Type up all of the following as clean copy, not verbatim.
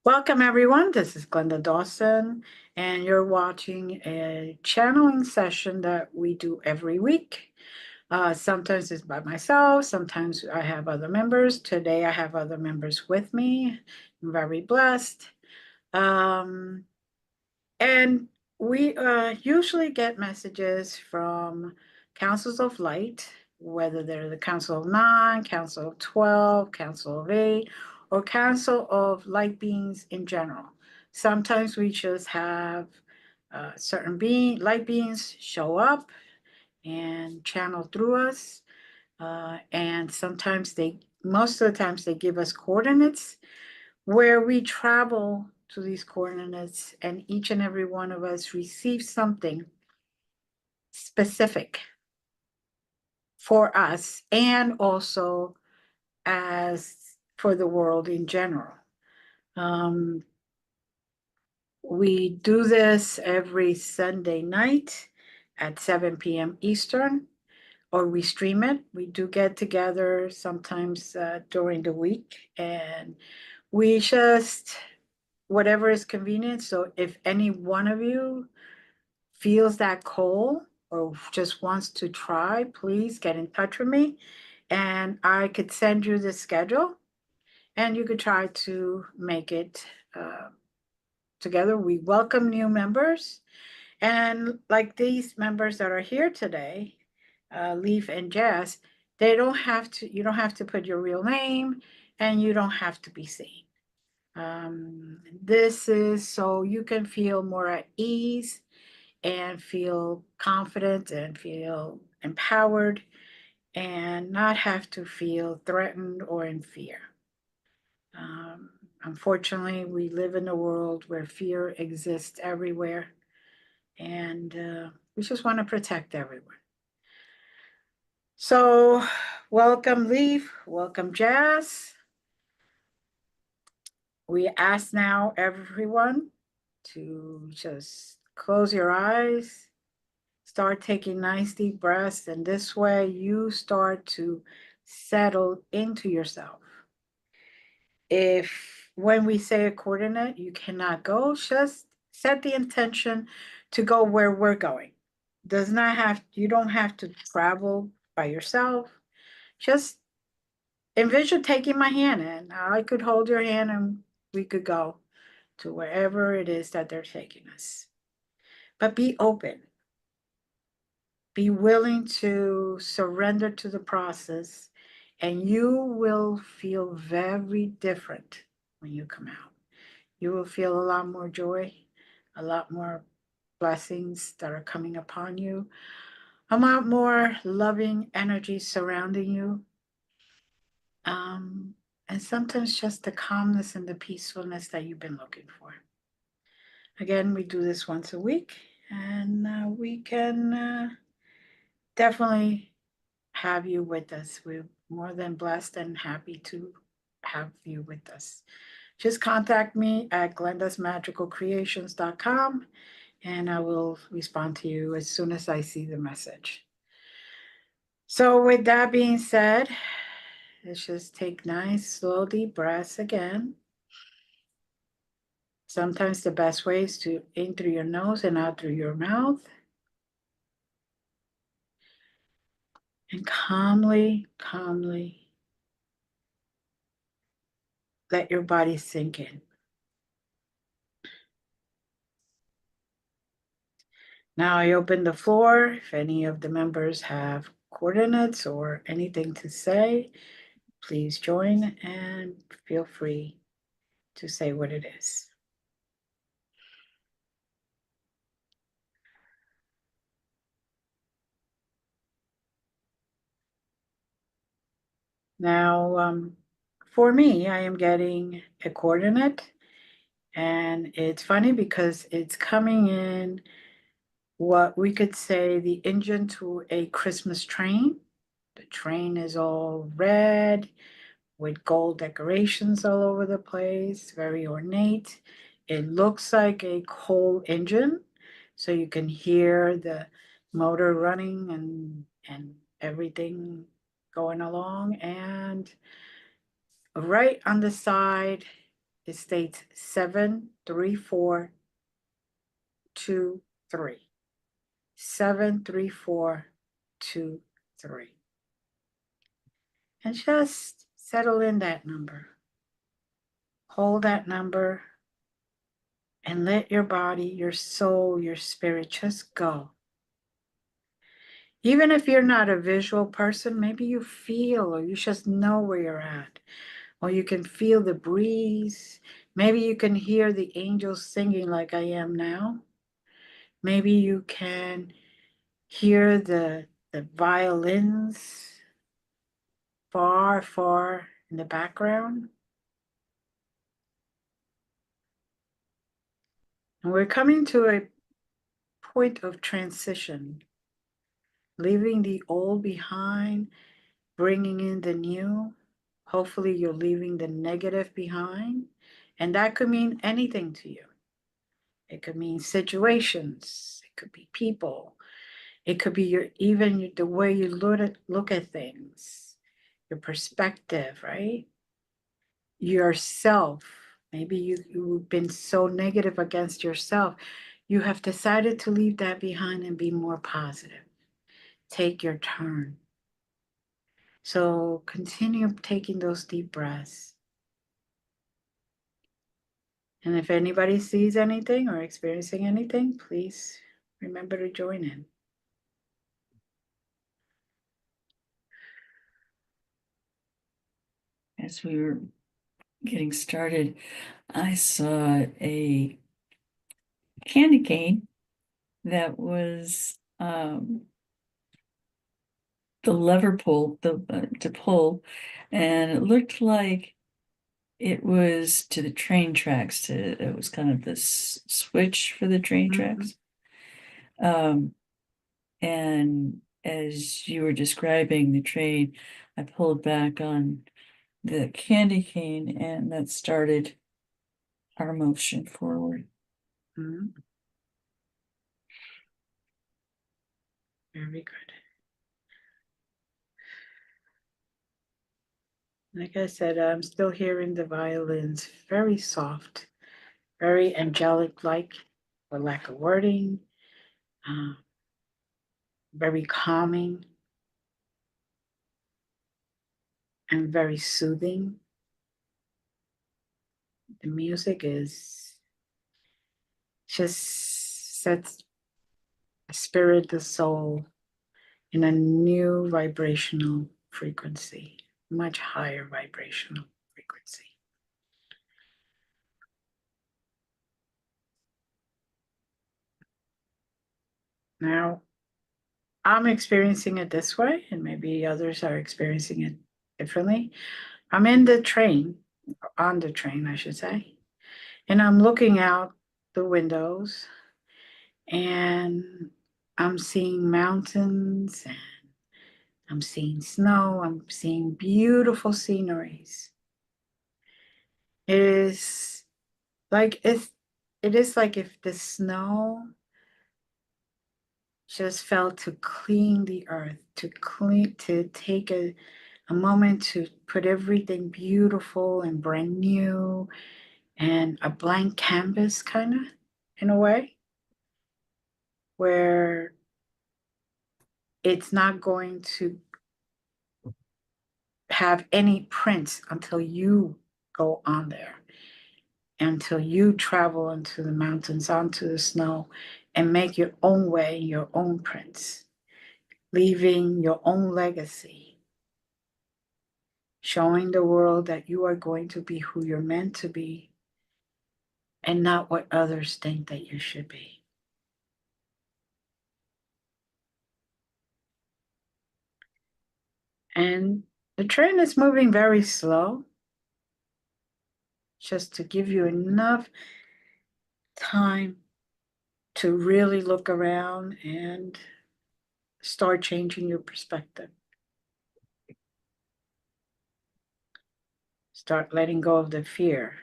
Welcome, everyone. This is Glenda Dawson, and you're watching a channeling session that we do every week. Sometimes it's by myself, sometimes I have other members. Today, I have other members with me. I'm very blessed. And we usually get messages from Councils of Light, whether they're the Council of 9, Council of 12, Council of 8, or Council of Light Beings in general. Sometimes we just have certain light beings show up and channel through us. And sometimes most of the times they give us coordinates where we travel to these coordinates, and each and every one of us receives something specific for us and also as for the world in general. We do this every Sunday night at 7 p.m. Eastern, or we stream it. We do get together sometimes during the week, and we just, whatever is convenient. So if any one of you feels that call or just wants to try, please get in touch with me, and I could send you the schedule, and you could try to make it together. We welcome new members, and like these members that are here today, Leaf and Jazz, you don't have to put your real name, and you don't have to be seen. This is so you can feel more at ease and feel confident and feel empowered and not have to feel threatened or in fear. Unfortunately, we live in a world where fear exists everywhere, and we just want to protect everyone. So welcome, Leaf. Welcome, Jazz. We ask now everyone to just close your eyes, start taking nice deep breaths, and this way you start to settle into yourself. If when we say a coordinate, you cannot go, just set the intention to go where we're going. You don't have to travel by yourself. Just envision taking my hand, and I could hold your hand and we could go to wherever it is that they're taking us. But be open. Be willing to surrender to the process, and you will feel very different when you come out. You will feel a lot more joy, a lot more blessings that are coming upon you, a lot more loving energy surrounding you. And sometimes just the calmness and the peacefulness that you've been looking for. Again, we do this once a week, and we can definitely have you with us. We're more than blessed and happy to have you with us. Just contact me at glendasmagicalcreations.com, and I will respond to you as soon as I see the message. So with that being said, let's just take nice, slow, deep breaths again. Sometimes the best way is to in through your nose and out through your mouth. And calmly, calmly let your body sink in. Now I open the floor. If any of the members have coordinates or anything to say, please join and feel free to say what it is. Now, for me, I am getting a coordinate, and it's funny because it's coming in what we could say the engine to a Christmas train. The train is all red with gold decorations all over the place, very ornate. It looks like a coal engine, so you can hear the motor running and everything going along. And right on the side, it states 73423. 73423. And just settle in that number. Hold that number and let your body, your soul, your spirit just go. Even if you're not a visual person, maybe you feel or you just know where you're at. Or you can feel the breeze. Maybe you can hear the angels singing like I am now. Maybe you can hear the violins far, far in the background. And we're coming to a point of transition, leaving the old behind, bringing in the new. Hopefully, you're leaving the negative behind. And that could mean anything to you. It could mean situations, it could be people, it could be even the way you look at things, your perspective, right? Yourself. Maybe you've been so negative against yourself. You have decided to leave that behind and be more positive. Take your turn. So continue taking those deep breaths. And if anybody sees anything or experiencing anything, please remember to join in. As we were getting started, I saw a candy cane that was the lever pull to pull, and it looked like it was to the train tracks. It was kind of this switch for the train tracks. And as you were describing the train, I pulled back on the candy cane, and that started our motion forward. Mm-hmm. Very good. Like I said, I'm still hearing the violins very soft, very angelic like, for lack of wording, very calming and very soothing. The music is just sets the spirit, the soul in a new vibrational frequency, much higher vibrational frequency. Now, I'm experiencing it this way, and maybe others are experiencing it differently. I'm in the train, on the train, I should say, and I'm looking out the windows and I'm seeing mountains and I'm seeing snow, I'm seeing beautiful sceneries. It is it is like if the snow just felt to clean the earth, to take a moment to put everything beautiful and brand new and a blank canvas kind of in a way where it's not going to have any prints until you go on there, until you travel into the mountains, onto the snow, and make your own way, your own prints, leaving your own legacy. showing the world that you are going to be who you're meant to be and not what others think that you should be. And the train is moving very slow, just to give you enough time to really look around and start changing your perspective. Start letting go of the fear.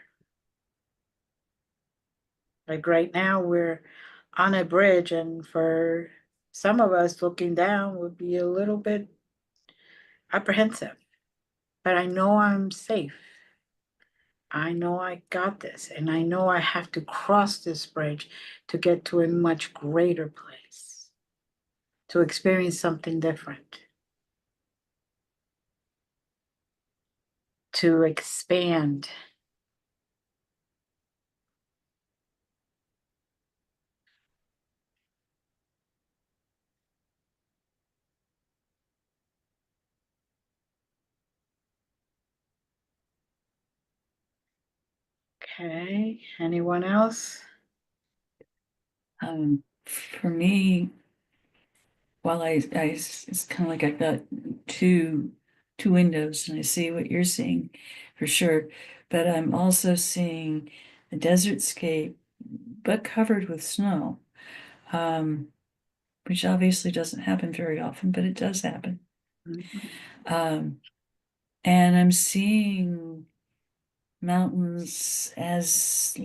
Like right now, we're on a bridge, and for some of us, looking down would be a little bit apprehensive. But I know I'm safe. I know I got this, and I know I have to cross this bridge to get to a much greater place, to experience something different, to expand. Okay, anyone else? For me, while it's kind of like I've got two windows, and I see what you're seeing for sure, but I'm also seeing a desert scape, but covered with snow, which obviously doesn't happen very often, but it does happen. Mhm. Um, and I'm seeing mountains as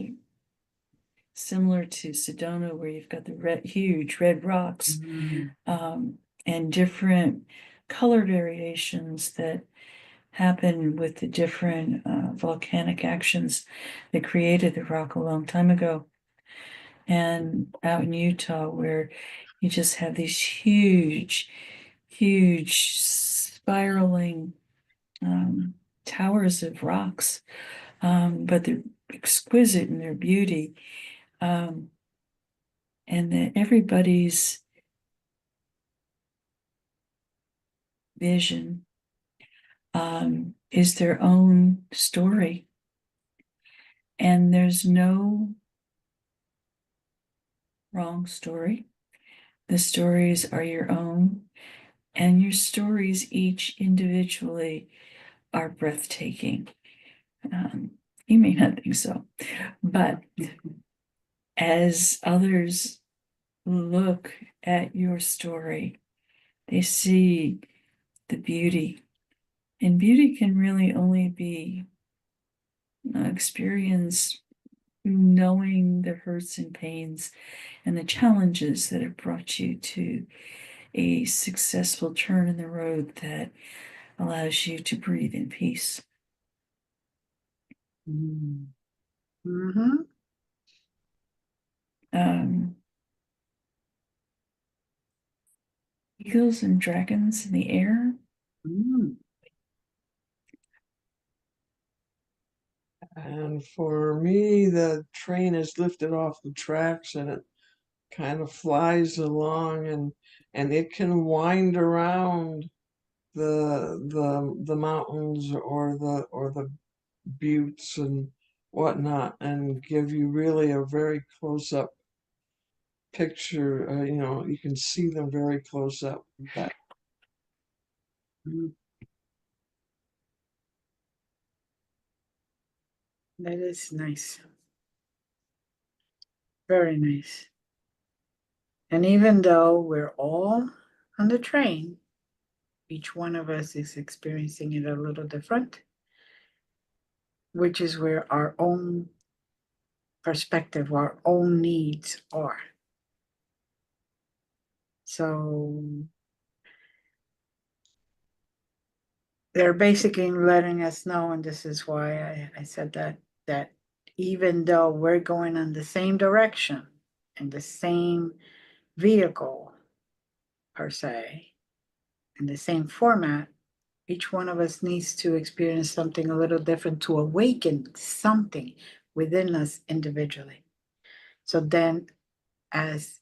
similar to Sedona, where you've got the huge red rocks, Mhm. and different color variations that happen with the different volcanic actions that created the rock a long time ago. And out in Utah, where you just have these huge spiraling towers of rocks, but they're exquisite in their beauty. Um, and that everybody's vision is their own story. And there's no wrong story. The stories are your own, and your stories each individually are breathtaking. You may not think so, but as others look at your story, they see the beauty. And beauty can really only be experienced knowing the hurts and pains and the challenges that have brought you to a successful turn in the road that allows you to breathe in peace. Mm-hmm. Um, Eagles and dragons in the air. Mm. And for me, the train is lifted off the tracks and it kind of flies along, and it can wind around the mountains or the buttes and whatnot, and give you really a very close up picture. You can see them very close up. That Mm. That is nice. Very nice. And even though we're all on the train, each one of us is experiencing it a little different, which is where our own perspective, our own needs are. So they're basically letting us know, and this is why I said that even though we're going in the same direction, in the same vehicle per se, in the same format, each one of us needs to experience something a little different to awaken something within us individually. So then, as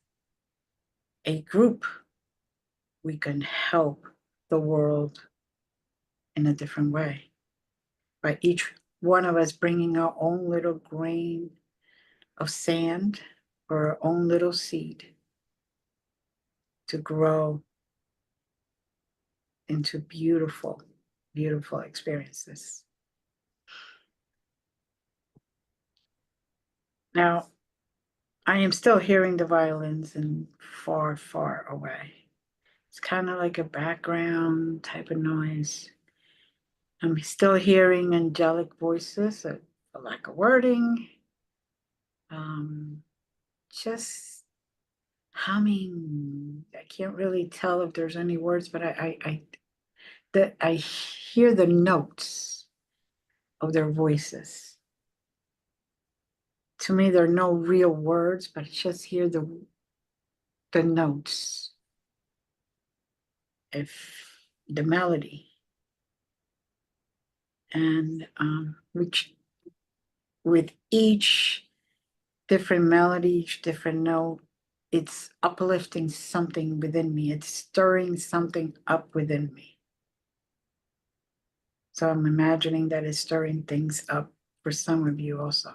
a group, we can help the world in a different way. by each one of us bringing our own little grain of sand or our own little seed to grow into beautiful, beautiful experiences. Now, I am still hearing the violins and far, far away. It's kind of like a background type of noise. I'm still hearing angelic voices, for lack of wording, just humming. I can't really tell if there's any words, but I hear the notes of their voices. To me, there are no real words, but I just hear the notes, if the melody, and which with each different melody, each different note, it's uplifting something within me. It's stirring something up within me. So I'm imagining that it's stirring things up for some of you also.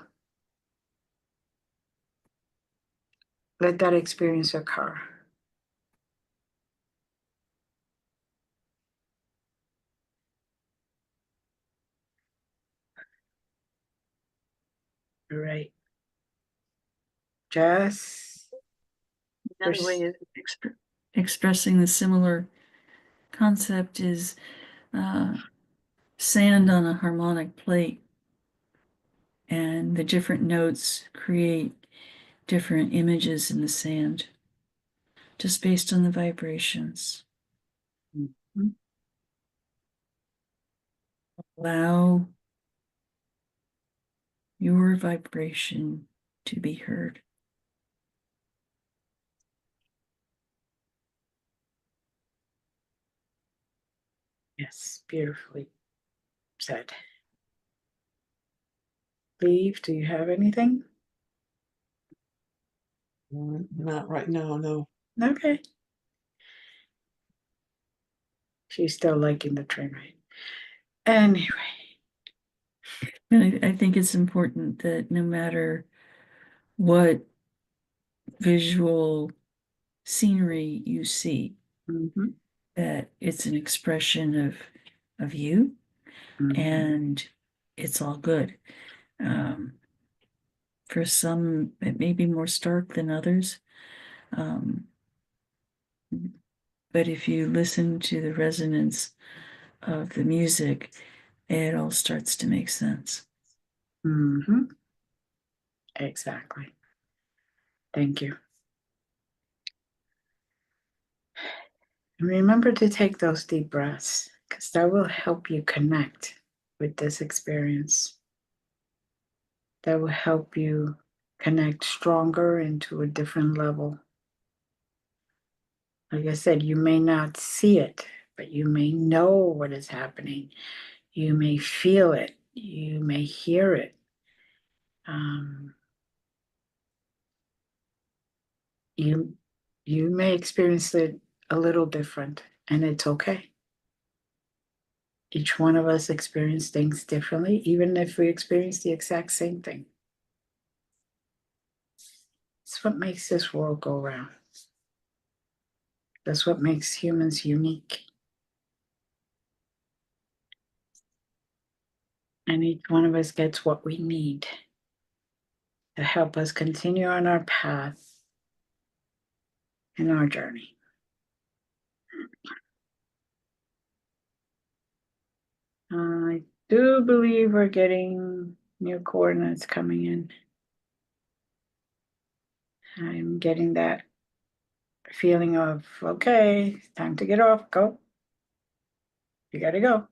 Let that experience occur. All right. Just Another way of expressing the similar concept is sand on a harmonic plate, and the different notes create different images in the sand, just based on the vibrations. mm-hmm. Allow your vibration to be heard. Yes, beautifully said. Leave, do you have anything? Not right now, no. Okay. She's still liking the train ride. Anyway. And I think it's important that no matter what visual scenery you see, Mm-hmm. that it's an expression of you, Mm-hmm. and it's all good. For some, it may be more stark than others. But if you listen to the resonance of the music, it all starts to make sense. Mm-hmm. Exactly. Thank you. And remember to take those deep breaths, because that will help you connect with this experience. That will help you connect stronger into a different level. Like I said, you may not see it, but you may know what is happening. You may feel it. You may hear it. You may experience it a little different, and it's okay. Each one of us experience things differently, even if we experience the exact same thing. It's what makes this world go round. That's what makes humans unique. And each one of us gets what we need to help us continue on our path in our journey. I do believe we're getting new coordinates coming in. I'm getting that feeling of, okay, time to get off, go. You gotta go.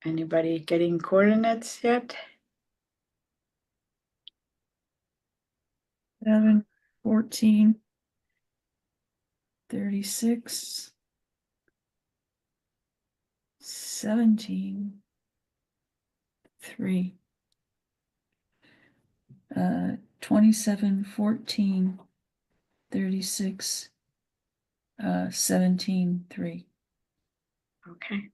Anybody getting coordinates yet? 7, 14, 36, 17, 3, 27, 14, 36, 17:3. Okay.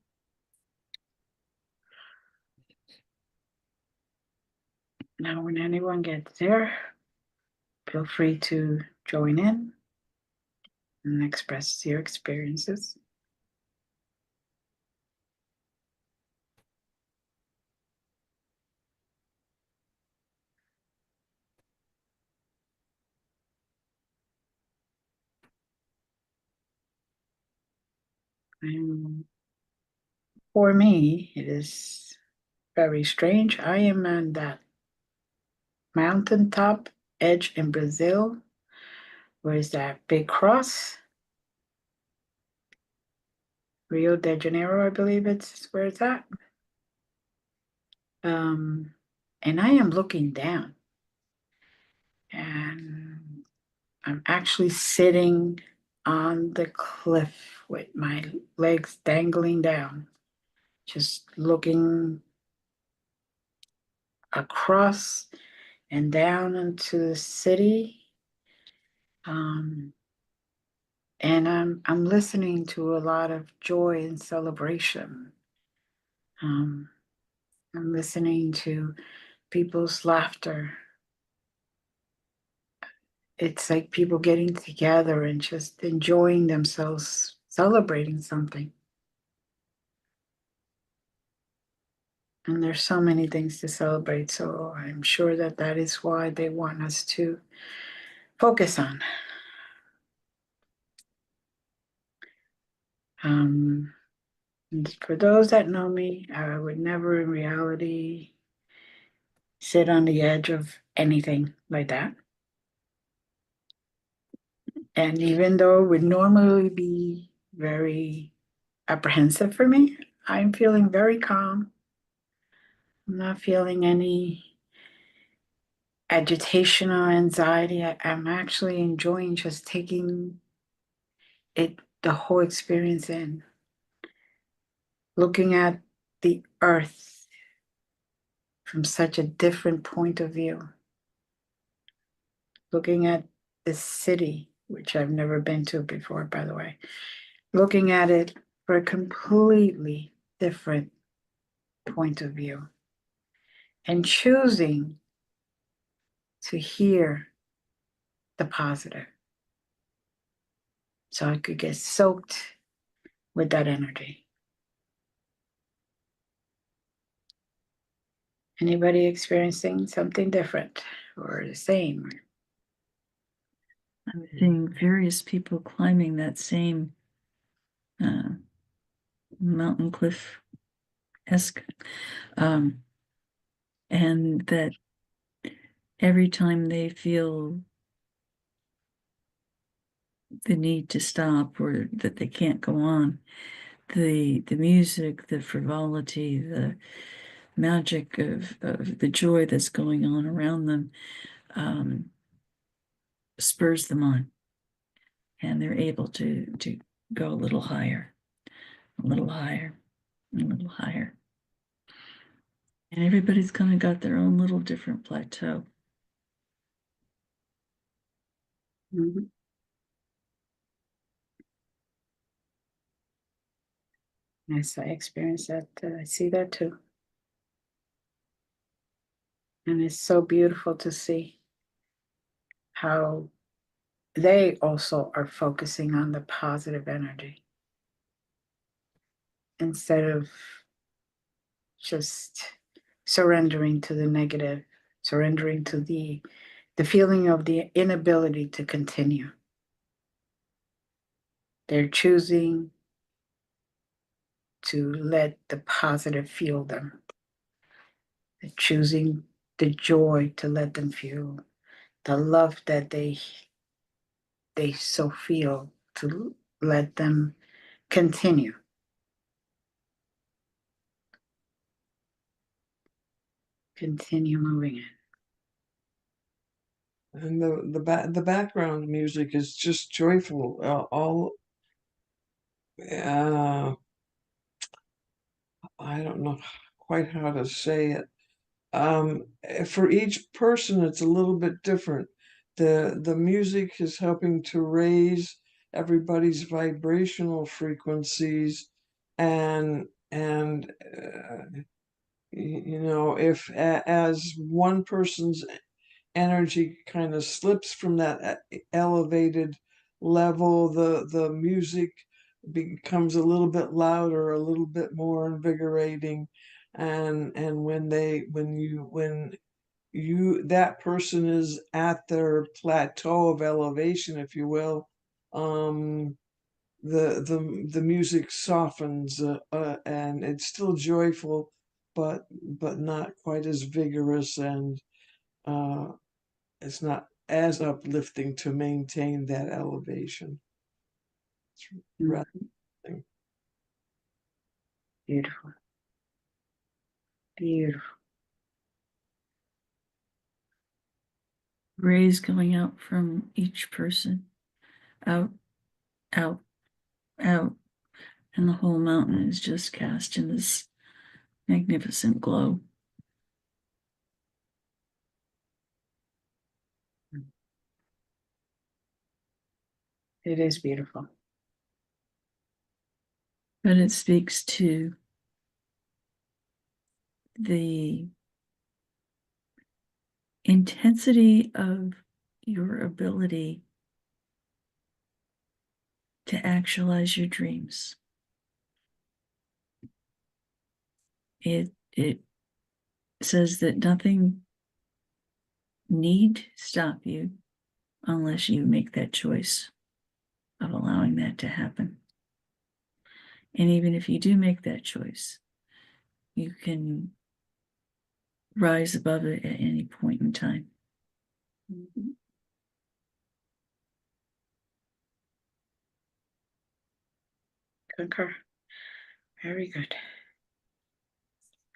Now, when anyone gets there, feel free to join in and express your experiences. And for me, it is very strange. I am on that mountaintop edge in Brazil. Where is that big cross? Rio de Janeiro, I believe it's where it's at. And I am looking down, and I'm actually sitting on the cliff with my legs dangling down, just looking across and down into the city. And I'm listening to a lot of joy and celebration. Um, I'm listening to people's laughter. It's like people getting together and just enjoying themselves, celebrating something. And there's so many things to celebrate. So I'm sure that that is why they want us to focus on. Um, and for those that know me, I would never in reality sit on the edge of anything like that. And even though it would normally be very apprehensive for me, I'm feeling very calm. I'm not feeling any agitation or anxiety. I'm actually enjoying just taking it, the whole experience in, looking at the earth from such a different point of view, looking at the city, which I've never been to before, by the way, looking at it for a completely different point of view, and choosing to hear the positive so I could get soaked with that energy. Anybody experiencing something different or the same? I'm seeing various people climbing that same mountain cliff-esque, and that every time they feel the need to stop or that they can't go on, the music, the frivolity, the magic of the joy that's going on around them spurs them on, and they're able to go a little higher, a little higher, a little higher. And everybody's kind of got their own little different plateau. Mm-hmm. Yes, I experience that. I see that too. And it's so beautiful to see how they also are focusing on the positive energy instead of just surrendering to the negative, surrendering to the feeling of the inability to continue. They're choosing to let the positive fuel them. They're choosing the joy to let them feel the love that they so feel to let them continue. Continue moving it. And the background music is just joyful. All I don't know quite how to say it. For each person, it's a little bit different. The music is helping to raise everybody's vibrational frequencies, and if as one person's energy kind of slips from that elevated level, the music becomes a little bit louder, a little bit more invigorating, and when that person is at their plateau of elevation, if you will, um the music softens, and it's still joyful, but not quite as vigorous, and uh it's not as uplifting to maintain that elevation. It's rather thing. Beautiful. Beautiful. Rays going out from each person, out, out, out, and the whole mountain is just cast in this magnificent glow. It is beautiful. But it speaks to the intensity of your ability to actualize your dreams. It says that nothing need stop you unless you make that choice of allowing that to happen. And even if you do make that choice, you can rise above it at any point in time. Mhm. Concur. Very good.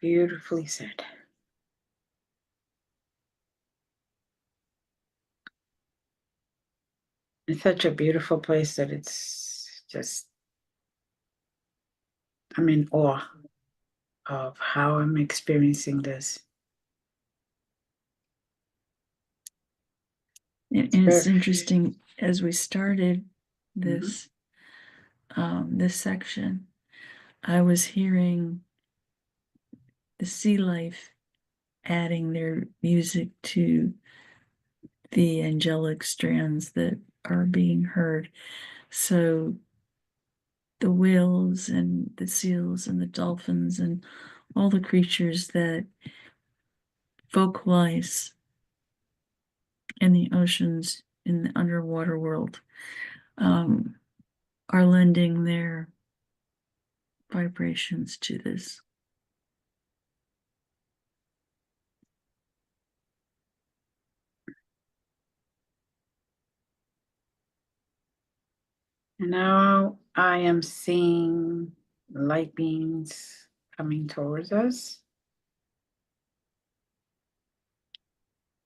Beautifully said. It's such a beautiful place that it's just, I'm in awe of how I'm experiencing this. And it's interesting, as we started this this section, I was hearing the sea life adding their music to the angelic strands that are being heard. So the whales and the seals and the dolphins and all the creatures that vocalize in the oceans, in the underwater world, are lending their vibrations to this. And now I am seeing light beings coming towards us.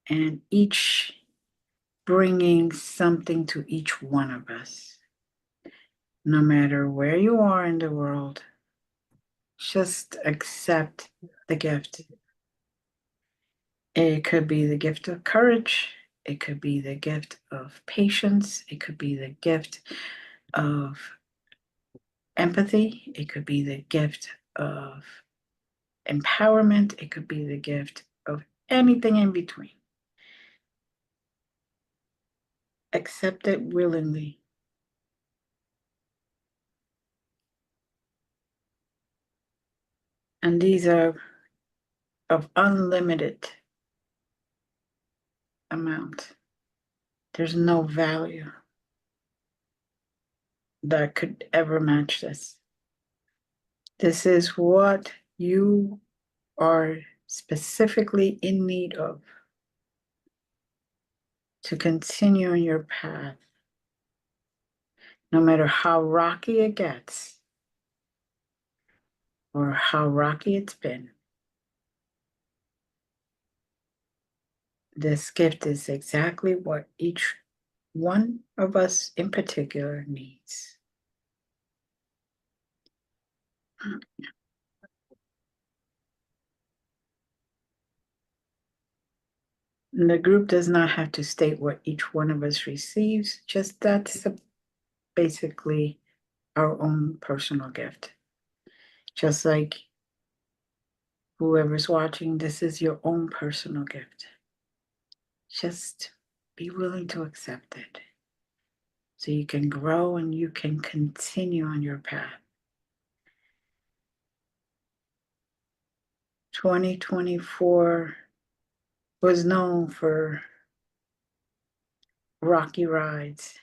And each bringing something to each one of us. No matter where you are in the world, just accept the gift. It could be the gift of courage. It could be the gift of patience. It could be the gift of empathy. It could be the gift of empowerment. It could be the gift of anything in between. Accept it willingly. And these are of unlimited amount. There's no value that could ever match this. This is what you are specifically in need of to continue on your path, no matter how rocky it gets or how rocky it's been. This gift is exactly what each one of us in particular needs. And the group does not have to state what each one of us receives, just that's the basically our own personal gift. Just like whoever's watching, this is your own personal gift. Just be willing to accept it so you can grow and you can continue on your path. 2024 was known for rocky rides,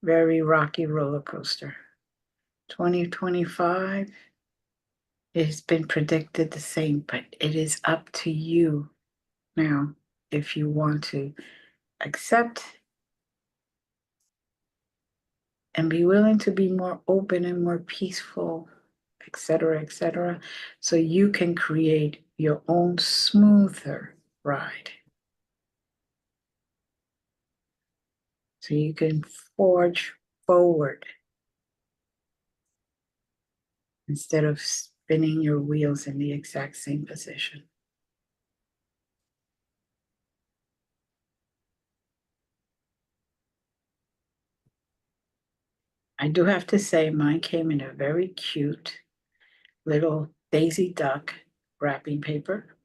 very rocky roller coaster. 2025 has been predicted the same, but it is up to you now if you want to accept and be willing to be more open and more peaceful, etc., so you can create your own smoother ride. So you can forge forward instead of spinning your wheels in the exact same position. I do have to say, mine came in a very cute little Daisy Duck wrapping paper,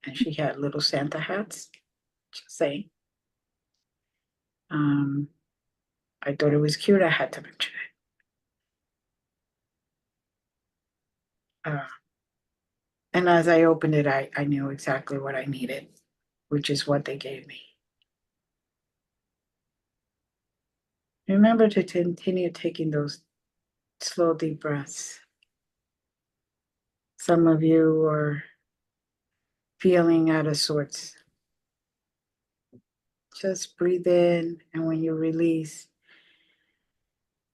and she had little Santa hats. Just saying. I thought it was cute. I had to mention it. And as I opened it, I knew exactly what I needed, which is what they gave me. Remember to continue taking those slow, deep breaths. Some of you are feeling out of sorts. Just breathe in, and when you release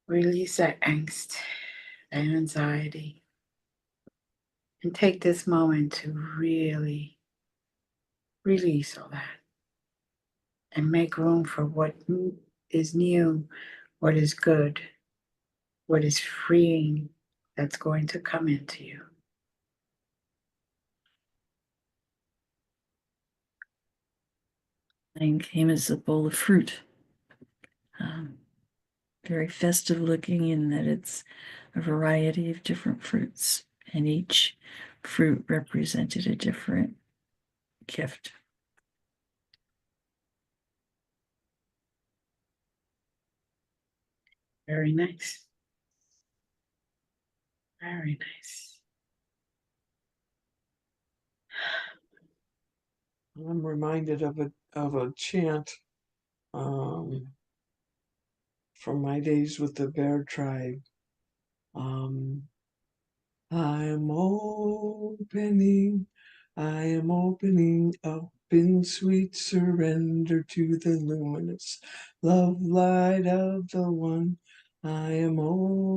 that angst, that anxiety, and take this moment to really release all that and make room for what is new, what is good, what is freeing that's going to come into you. Mine came as a bowl of fruit. Very festive looking in that it's a variety of different fruits, and each fruit represented a different gift. Very nice. Very nice. I'm reminded of a chant from my days with the bear tribe. I am opening up in sweet surrender to the luminous love light of the one. I am opening.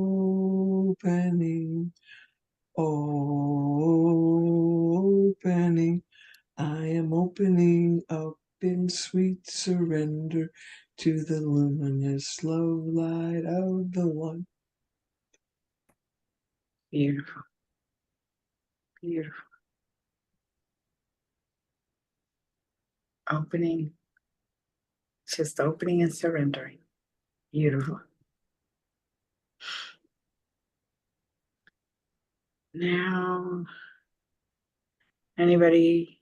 I am opening up in sweet surrender to the luminous love light of the one. Beautiful. Beautiful. Opening, just opening and surrendering. Beautiful. Now, anybody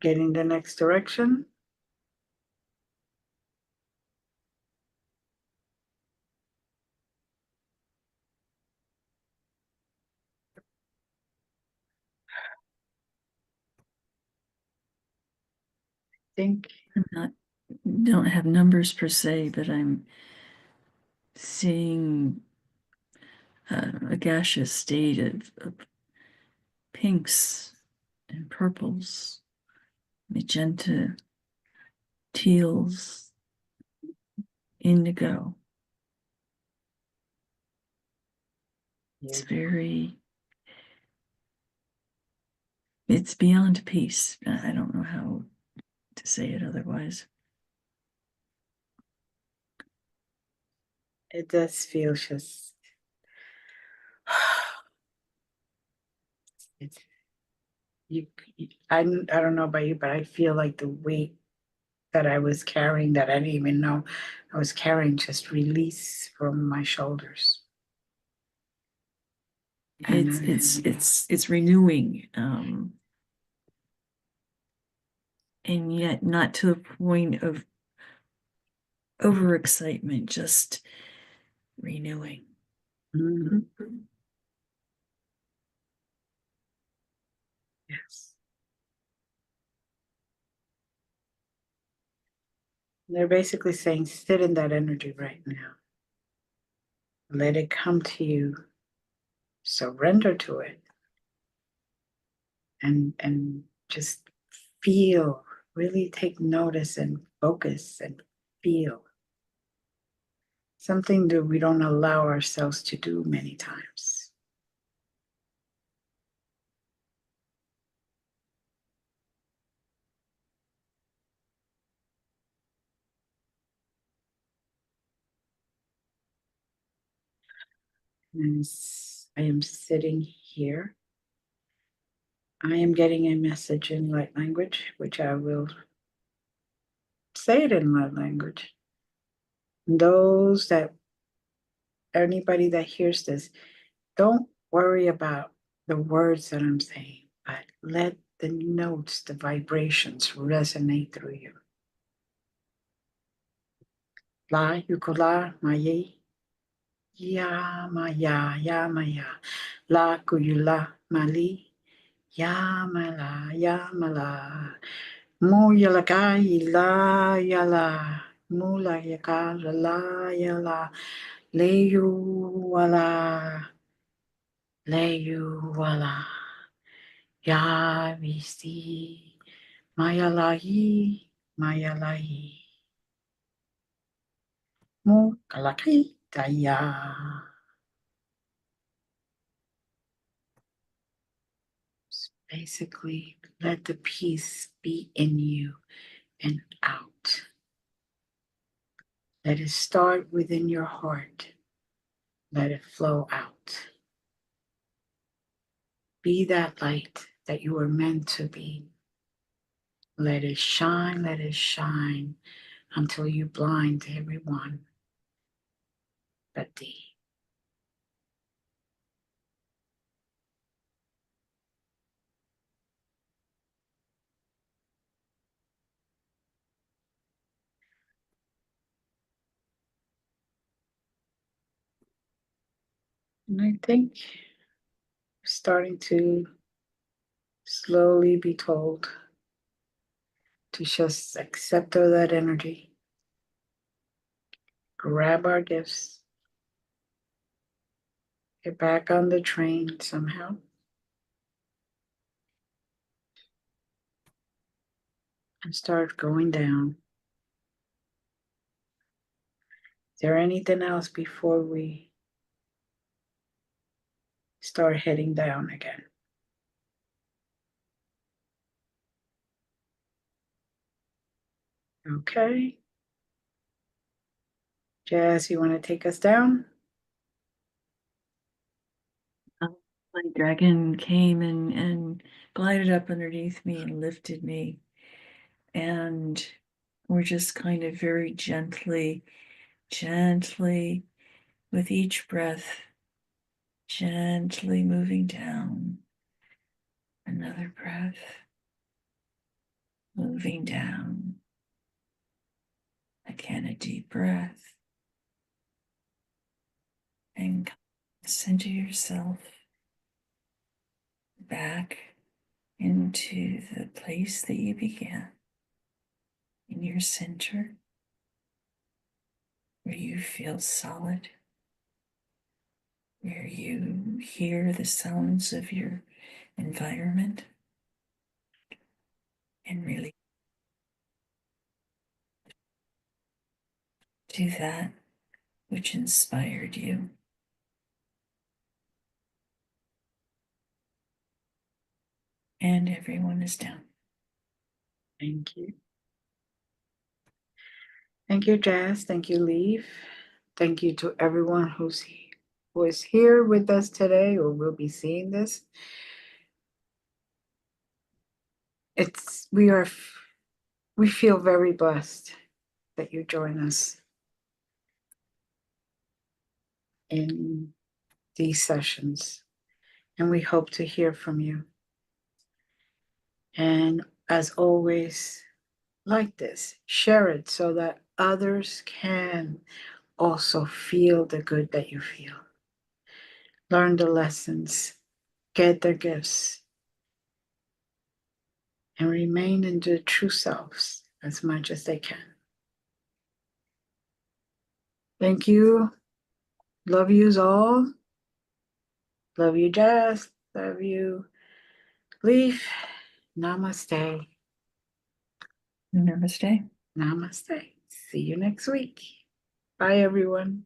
getting the next direction? Think Don't have numbers per se, but I'm seeing a gaseous state of pinks and purples, magenta, teals, indigo. It's it's beyond peace. I don't know how to say it otherwise. it does feel just it's I don't know about you, but I feel like the weight that I was carrying that I didn't even know I was carrying just release from my shoulders. It's renewing, and yet not to the point of overexcitement, just renewing. Mhm. Yes. They're basically saying, sit in that energy right now. Let it come to you. Surrender to it. And just feel, really take notice and focus and feel. Something that we don't allow ourselves to do many times. And I am sitting here. I am getting a message in light language, which I will say it in light language. Those that, anybody that hears this, don't worry about the words that I'm saying, but let the notes, the vibrations resonate through you. La yukola maye, ya maya, ya maya, la kuyula mali, ya mala, mu yalaka yala, mu la yaka la yala, leyu wala, ya visi, mayalahi, mu kalaki daya. Basically, let the peace be in you and out. Let it start within your heart. Let it flow out. Be that light that you were meant to be. Let it shine until you blind everyone but thee. And I think we're starting to slowly be told to just accept all that energy, grab our gifts, get back on the train somehow, and start going down. Is there anything else before we start heading down again? Okay. Jazz, you want to take us down? My dragon came and glided up underneath me and lifted me. And we're just kind of very gently, with each breath, gently moving down. Another breath, moving down. Again, a deep breath. And center yourself back into the place that you began, in your center, where you feel solid, where you hear the sounds of your environment, and really do that which inspired you. And everyone is down. Thank you. Thank you, Jazz. Thank you, Leaf. Thank you to everyone who is here with us today or will be seeing this. We are We feel very blessed that you join us in these sessions, and we hope to hear from you. And as always, like this, share it so that others can also feel the good that you feel. Learn the lessons, get their gifts, and remain in their true selves as much as they can. Thank you. Love yous all. Love you, Jazz. Love you, Leaf. Namaste. Namaste. Namaste. See you next week. Bye, everyone.